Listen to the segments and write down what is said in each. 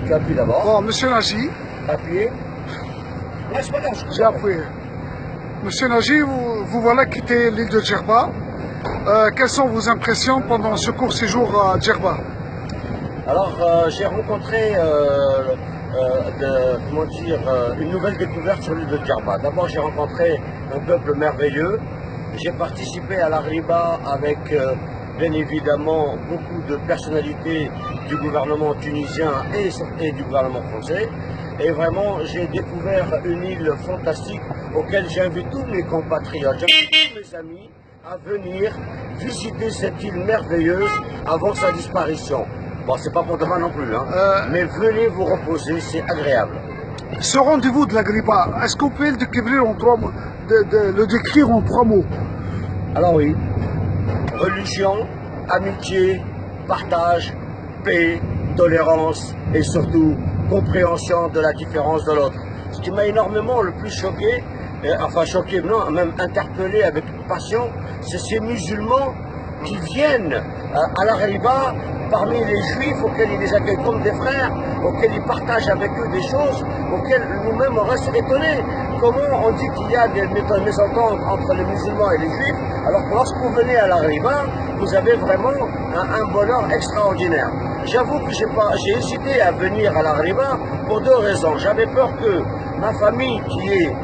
Tu appuies d'abord. Bon, monsieur Nagy, Appuyez. Non, c'est pas grave. j'ai appuyé. Monsieur Nagy, vous voilà quitter l'île de Djerba. Quelles sont vos impressions pendant ce court séjour à Djerba? Alors, j'ai rencontré une nouvelle découverte sur l'île de Djerba. D'abord, j'ai rencontré un peuple merveilleux. J'ai participé à l'Arriba avec, bien évidemment, beaucoup de personnalités du gouvernement tunisien et du gouvernement français. Et vraiment, j'ai découvert une île fantastique auquel j'invite tous mes compatriotes, j'invite tous mes amis à venir visiter cette île merveilleuse avant sa disparition. Bon, c'est pas pour demain non plus, hein. Mais venez vous reposer, c'est agréable. Ce rendez-vous de l'Agriba, est-ce qu'on peut le décrire en 3 mots, le décrire en 3 mots? Alors oui, religion, amitié, partage, paix, tolérance et surtout compréhension de la différence de l'autre. Ce qui m'a énormément le plus choqué, choqué, non, même interpellé avec passion, c'est ces musulmans qui viennent à l'Arriba parmi les juifs auxquels ils les accueillent comme des frères, auxquels ils partagent avec eux des choses, auxquelles nous-mêmes on reste étonnés. Comment on dit qu'il y a des mésententes entre les musulmans et les juifs, alors que lorsque vous venez à l'Arriba, vous avez vraiment un bonheur extraordinaire. J'avoue que j'ai hésité à venir à l'Arriba pour 2 raisons. J'avais peur que ma famille, qui est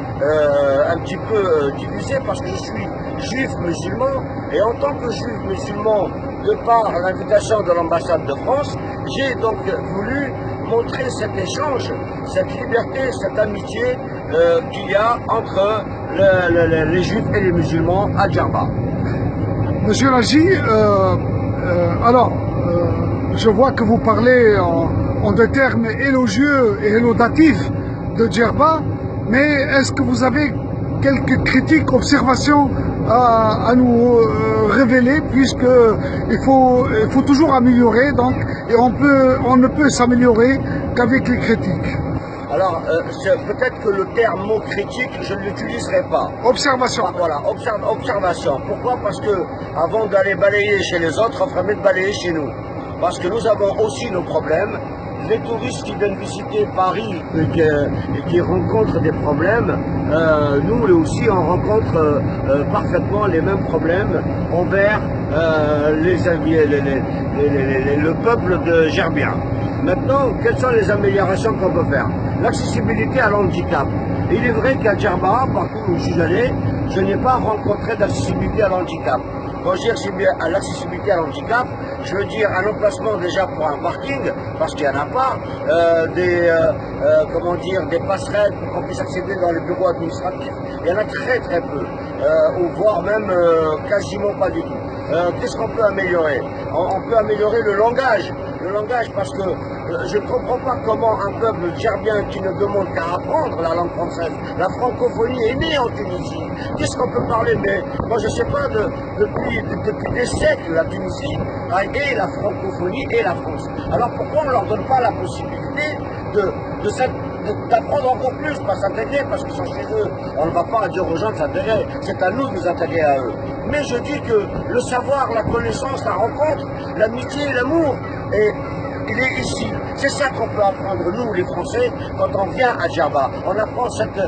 un petit peu divisée parce que je suis juif musulman, et en tant que juif musulman, de par l'invitation de l'ambassade de France, j'ai donc voulu montrer cet échange, cette liberté, cette amitié qu'il y a entre les juifs et les musulmans à Djerba. Monsieur Nagy, je vois que vous parlez en des termes élogieux et élodatifs de Djerba, mais est-ce que vous avez quelques critiques, observations à nous révéler, puisque il faut toujours améliorer, donc, et on ne peut s'améliorer qu'avec les critiques. Alors, peut-être que le terme mot critique, je ne l'utiliserai pas. Observation. Ah, voilà, observation. Pourquoi? Parce que avant d'aller balayer chez les autres, on ferait mieux de balayer chez nous. Parce que nous avons aussi nos problèmes. Les touristes qui viennent visiter Paris et qui rencontrent des problèmes, nous aussi on rencontre parfaitement les mêmes problèmes envers le peuple de Djerbia. Maintenant, quelles sont les améliorations qu'on peut faire? L'accessibilité à l'handicap. Il est vrai qu'à Djerba, partout où je suis allé, je n'ai pas rencontré d'accessibilité à l'handicap. Quand je dis à l'accessibilité à l'handicap, je veux dire un emplacement déjà pour un parking, parce qu'il n'y en a pas, des passerelles pour qu'on puisse accéder dans les bureaux administratifs. Il y en a très très peu, ou voire même quasiment pas du tout. Qu'est-ce qu'on peut améliorer? On peut améliorer le langage. Le langage, parce que je ne comprends pas comment un peuple djerbien qui ne demande qu'à apprendre la langue française, la francophonie est née en Tunisie. Qu'est-ce qu'on peut parler? Mais moi je ne sais pas, depuis des siècles, la Tunisie a aidé la francophonie et la France. Alors pourquoi on ne leur donne pas la possibilité d'apprendre encore plus, pas s'intégrer, parce qu'ils sont chez eux. On ne va pas dire aux gens de s'intégrer, c'est à nous de nous intégrer à eux. Mais je dis que le savoir, la connaissance, la rencontre, l'amitié, l'amour, et il est ici. C'est ça qu'on peut apprendre, nous, les Français, quand on vient à Djerba. On apprend cette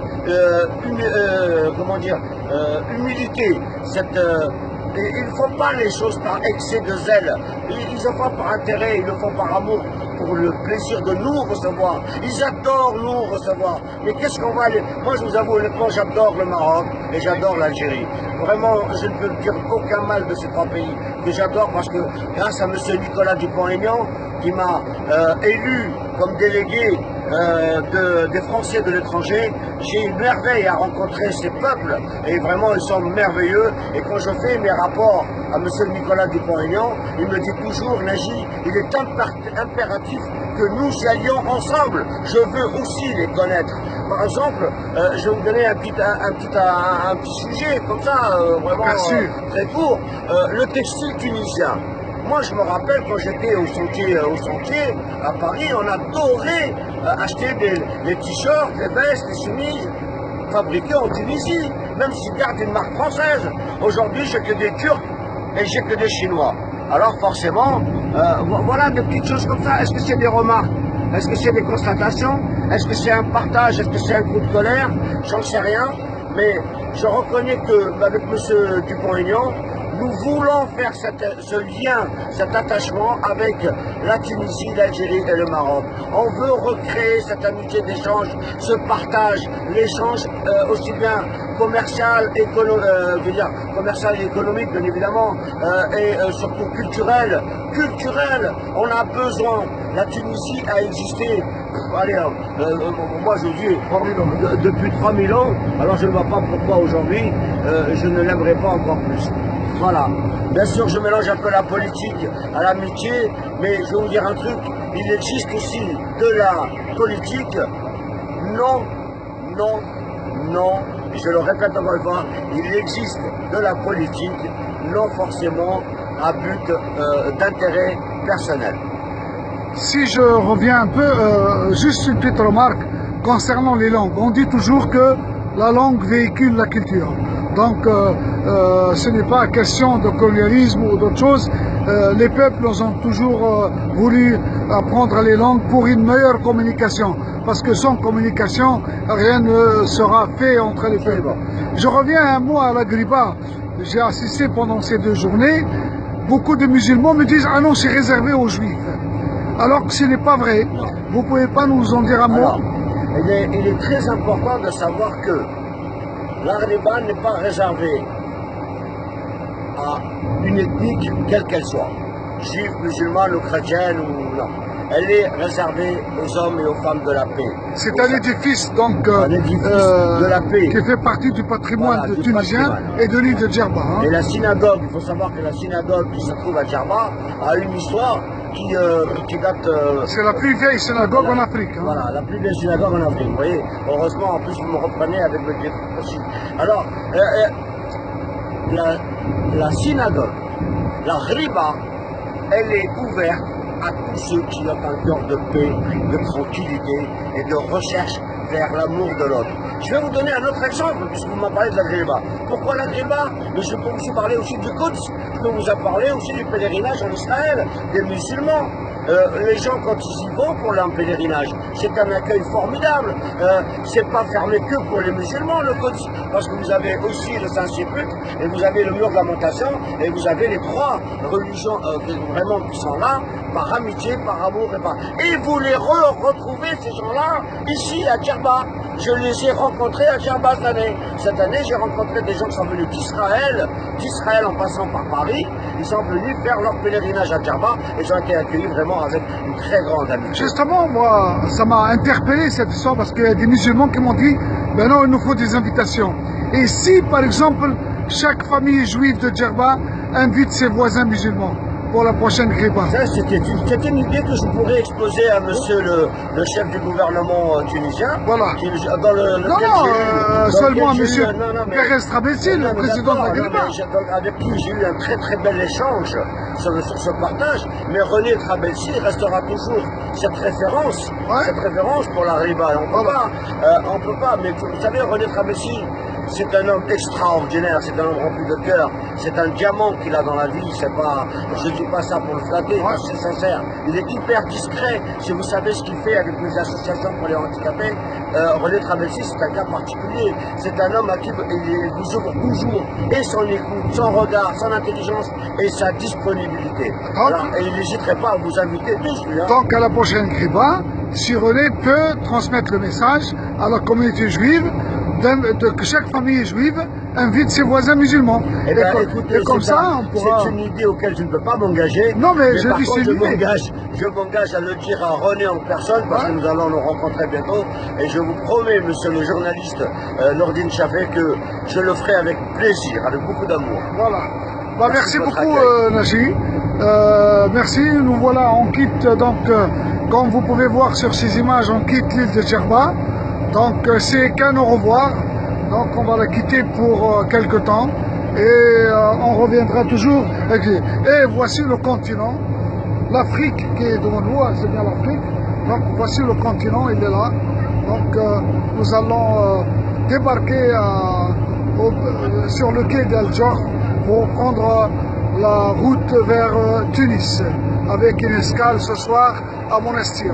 humilité, et ils ne font pas les choses par excès de zèle. Ils ne font pas par intérêt, ils le font par amour, pour le plaisir de nous recevoir. Ils adorent nous recevoir. Mais qu'est-ce qu'on va aller... Moi, je vous avoue, honnêtement, j'adore le Maroc et j'adore l'Algérie. Vraiment, je ne peux dire aucun mal de ces 3 pays que j'adore, parce que grâce à M. Nicolas Dupont-Aignan, qui m'a élu comme délégué des Français de l'étranger, j'ai une merveille à rencontrer ces peuples, et vraiment ils sont merveilleux. Et quand je fais mes rapports à M. Nicolas Dupont-Aignan, il me dit toujours: Nagy, il est impératif que nous y allions ensemble, je veux aussi les connaître. Par exemple, je vais vous donner un petit sujet comme ça, vraiment très court, le textile tunisien. Moi, je me rappelle quand j'étais au sentier à Paris, on adorait acheter les t-shirts, les vestes, les chemises fabriquées en Tunisie, même s'ils gardent une marque française. Aujourd'hui, j'ai que des Turcs et j'ai que des Chinois. Alors forcément, voilà des petites choses comme ça. Est-ce que c'est des remarques? Est-ce que c'est des constatations? Est-ce que c'est un partage? Est-ce que c'est un coup de colère? J'en sais rien. Mais je reconnais qu'avec M. Dupont-Aignan, nous voulons faire ce lien, cet attachement avec la Tunisie, l'Algérie et le Maroc. On veut recréer cette amitié d'échange, ce partage, l'échange aussi bien commercial, commercial et économique, bien évidemment, et surtout culturel. Culturel, on a besoin. La Tunisie a existé, allez, moi je dis, depuis 3000 ans, alors je ne vois pas pourquoi aujourd'hui je ne l'aimerais pas encore plus. Voilà. Bien sûr, je mélange un peu la politique à l'amitié, mais je vais vous dire un truc, il existe aussi de la politique, non, je le répète encore une fois, il existe de la politique, non forcément à but d'intérêt personnel. Si je reviens un peu, juste une petite remarque concernant les langues. On dit toujours que la langue véhicule la culture. Donc, ce n'est pas question de colonialisme ou d'autre chose. Les peuples ont toujours voulu apprendre les langues pour une meilleure communication. Parce que sans communication, rien ne sera fait entre les peuples. Je reviens un mot à la Griba. J'ai assisté pendant ces 2 journées. Beaucoup de musulmans me disent « Ah non, c'est réservé aux juifs ». Alors que ce n'est pas vrai. Vous ne pouvez pas nous en dire un mot? Alors, il est très important de savoir que la Griba n'est pas réservée à une ethnie quelle qu'elle soit, juive, musulmane ou chrétienne ou non. Elle est réservée aux hommes et aux femmes de la paix. C'est un édifice donc de la paix qui fait partie du patrimoine de Tunisien et de l'île de Djerba. Hein. Et la synagogue, il faut savoir que la synagogue qui se trouve à Djerba a une histoire qui date... c'est la plus vieille synagogue en Afrique. Hein. Voilà, la plus vieille synagogue en Afrique. Vous voyez, heureusement, en plus, vous me reprenez avec le dieu aussi. Alors, la synagogue, la riba, elle est ouverte à tous ceux qui ont un cœur de paix, de tranquillité et de recherche vers l'amour de l'autre. Je vais vous donner un autre exemple, puisque vous m'avez parlé de la Griba. Pourquoi la Griba? Mais je peux vous parler aussi du Quds. Je peux vous parler aussi du pèlerinage en Israël, des musulmans. Les gens, quand ils y vont pour leur pèlerinage, c'est un accueil formidable. C'est pas fermé que pour les musulmans, le Quds, parce que vous avez aussi le Saint-Sépulcre, et vous avez le mur de lamentation, et vous avez les 3 religions vraiment qui sont là, par amitié, par amour, et vous les retrouvez, ces gens-là, ici à Djerba. Je les ai rencontrés à Djerba cette année. Cette année, j'ai rencontré des gens qui sont venus d'Israël en passant par Paris. Ils sont venus faire leur pèlerinage à Djerba, et ils ont été accueillis vraiment avec une très grande amitié. Justement, moi, ça m'a interpellé cette histoire parce qu'il y a des musulmans qui m'ont dit ben non, il nous faut des invitations. Et si, par exemple, chaque famille juive de Djerba invite ses voisins musulmans pour la prochaine Griba? C'était une idée que je pourrais exposer à monsieur le chef du gouvernement tunisien. Voilà. Seulement à monsieur Pérez Trabelsi, le président de la Griba. Avec qui j'ai eu un très bel échange sur ce partage. Mais René Trabelsi restera toujours cette référence pour la Griba. On peut pas. Mais vous savez, René Trabelsi, c'est un homme extraordinaire, c'est un homme rempli de cœur, c'est un diamant qu'il a dans la vie, c'est pas, je dis pas ça pour le flatter, c'est sincère. Il est hyper discret, si vous savez ce qu'il fait avec les associations pour les handicapés. René Trabelsi, c'est un cas particulier, c'est un homme à qui il vous ouvre toujours, et son écoute, son regard, son intelligence et sa disponibilité. Alors, et il n'hésiterait pas à vous inviter tous, lui. Hein. Donc à la prochaine Griba, si René peut transmettre le message à la communauté juive, que chaque famille juive invite ses voisins musulmans. Eh bien, écoutez, comme ça, on pourra... C'est une idée auquel je ne peux pas m'engager. Non, mais par dis contre, je m'engage à le dire à René en personne, parce que nous allons nous rencontrer bientôt. Et je vous promets, monsieur le journaliste Nordine Chafé, que je le ferai avec plaisir, avec beaucoup d'amour. Voilà. Bah, merci beaucoup, Naji. Merci. Nous voilà, on quitte donc, comme vous pouvez voir sur ces images, on quitte l'île de Djerba. Donc c'est qu'un au revoir, donc on va la quitter pour quelque temps et on reviendra toujours. Et voici le continent, l'Afrique qui est devant nous, c'est bien l'Afrique. Donc voici le continent, il est là. Donc nous allons débarquer sur le quai d'Al-Djor pour prendre la route vers Tunis avec une escale ce soir à Monastir.